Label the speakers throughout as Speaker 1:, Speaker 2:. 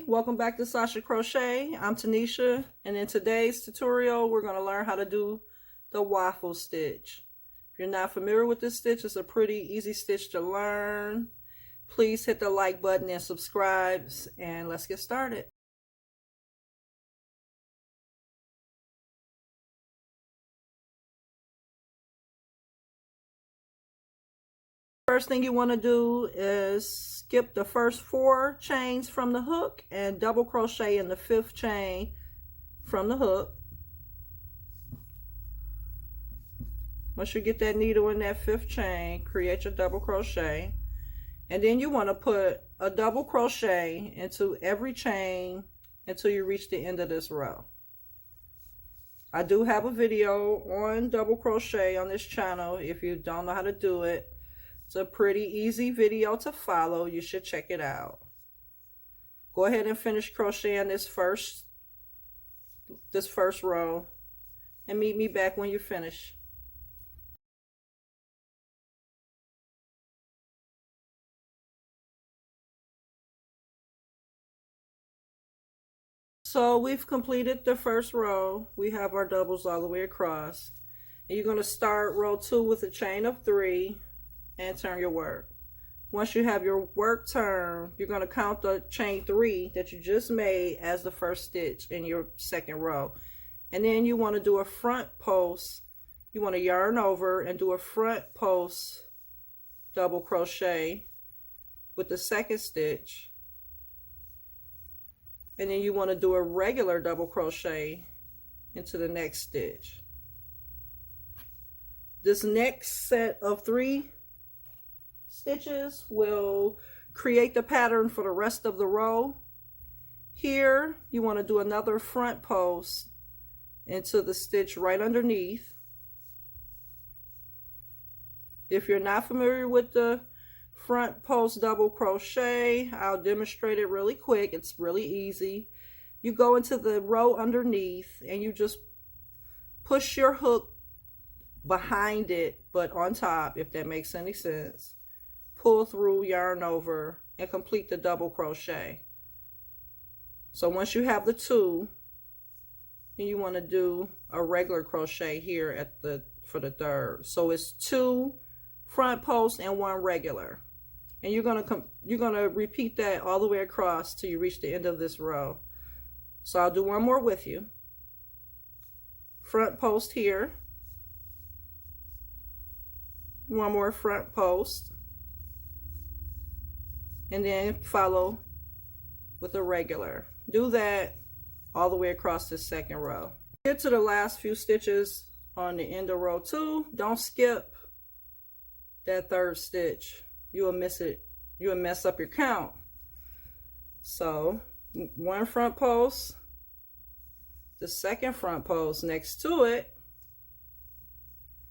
Speaker 1: welcome back to Sasha Crochet. I'm Tanisha, and in today's tutorial we're going to learn how to do the waffle stitch. If you're not familiar with this stitch, it's a pretty easy stitch to learn. Please hit the like button and subscribe, and let's get started. First thing you want to do is skip the first 4 chains from the hook and double crochet in the 5th chain from the hook. Once you get that needle in that 5th chain, create your double crochet, and then you want to put a double crochet into every chain until you reach the end of this row. I do have a video on double crochet on this channel. If you don't know how to do it, it's a pretty easy video to follow. You should check it out. Go ahead and finish crocheting this first row and meet me back when you finish. So we've completed the first row. We have our doubles all the way across. And you're going to start row 2 with a chain of 3 and turn your work. Once you have your work turned, you're going to count the chain 3 that you just made as the first stitch in your second row. And then you want to do a front post. You want to yarn over and do a front post double crochet with the second stitch. And then you want to do a regular double crochet into the next stitch. This next set of 3 stitches will create the pattern for the rest of the row. Here you want to do another front post into the stitch right underneath. If you're not familiar with the front post double crochet, I'll demonstrate it really quick. It's really easy. You go into the row underneath and you just push your hook behind it but on top, if that makes any sense. Pull through, yarn over, and complete the double crochet. So once you have the 2, then you want to do a regular crochet here at for the 3rd. So it's 2 front posts and 1 regular. And you're gonna repeat that all the way across till you reach the end of this row. So I'll do one more with you. Front post here. 1 more front post. And then follow with a regular. Do that all the way across the second row. Get to the last few stitches on the end of row 2. Don't skip that 3rd stitch. You will miss it. You will mess up your count. So 1 front post, the second front post next to it,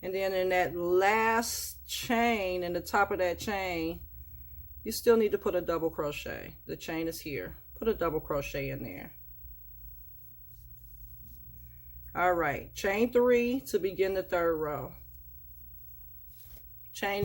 Speaker 1: and then in that last chain, in the top of that chain, you still need to put a double crochet. The chain is here. Put a double crochet in there. All right, chain 3 to begin the 3rd row. Chain.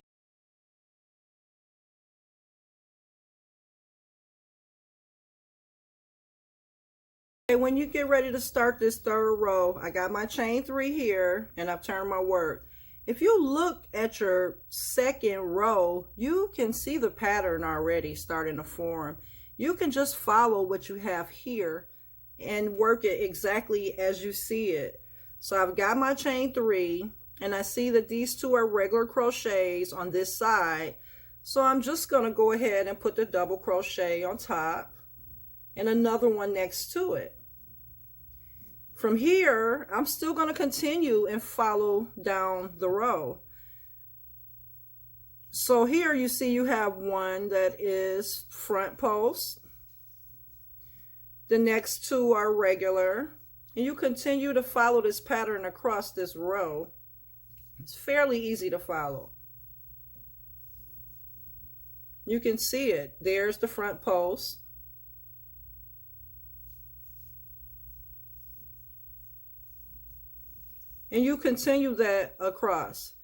Speaker 1: When you get ready to start this 3rd row, I got my chain 3 here and I've turned my work. If you look at your second row, you can see the pattern already starting to form. You can just follow what you have here and work it exactly as you see it. So I've got my chain 3 and I see that these 2 are regular crochets on this side. So I'm just going to go ahead and put the double crochet on top and another one next to it. From here, I'm still going to continue and follow down the row. So here you see you have 1 that is front post. The next 2 are regular. And you continue to follow this pattern across this row. It's fairly easy to follow. You can see it. There's the front post. And you continue that across.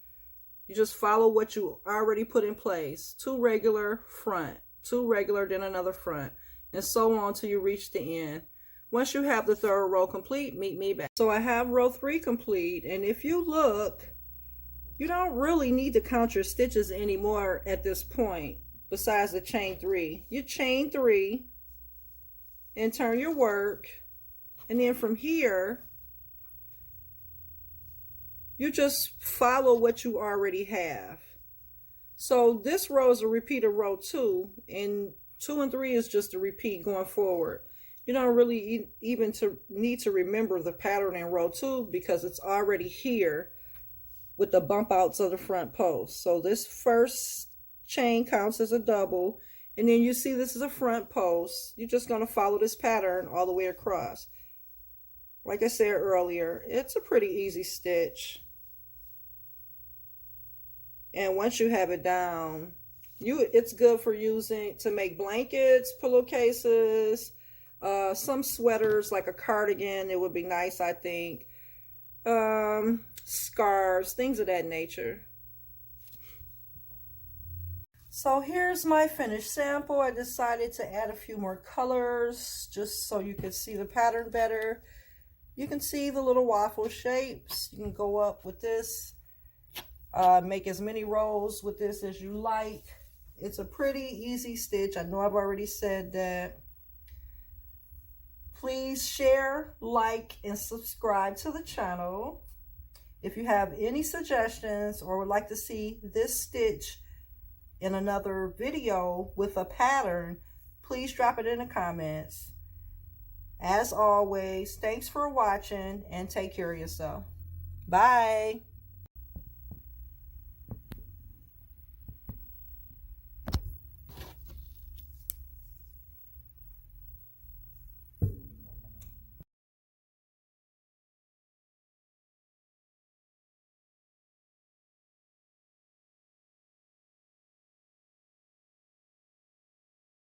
Speaker 1: You just follow what you already put in place. 2 regular, front, 2 regular, then another front. and so on till you reach the end. Once you have the third row complete, meet me back. So I have row 3 complete, and if you look, you don't really need to count your stitches anymore at this point, besides the chain 3. You chain 3 and turn your work, and then from here, you just follow what you already have. So this row is a repeat of row 2, and 2 and 3 is just a repeat going forward. You don't really even need to remember the pattern in row 2 because it's already here with the bump outs of the front post. So this first chain counts as a double, and then you see this is a front post. You're just going to follow this pattern all the way across. Like I said earlier, it's a pretty easy stitch. And once you have it down, it's good for using to make blankets, pillowcases, some sweaters like a cardigan. It would be nice, I think. Scarves, things of that nature. So here's my finished sample. I decided to add a few more colors just so you can see the pattern better. You can see the little waffle shapes. You can go up with this. Make as many rows with this as you like. It's a pretty easy stitch. I know I've already said that. Please share, like, and subscribe to the channel. If you have any suggestions or would like to see this stitch in another video with a pattern, please drop it in the comments. As always, thanks for watching and take care of yourself. Bye.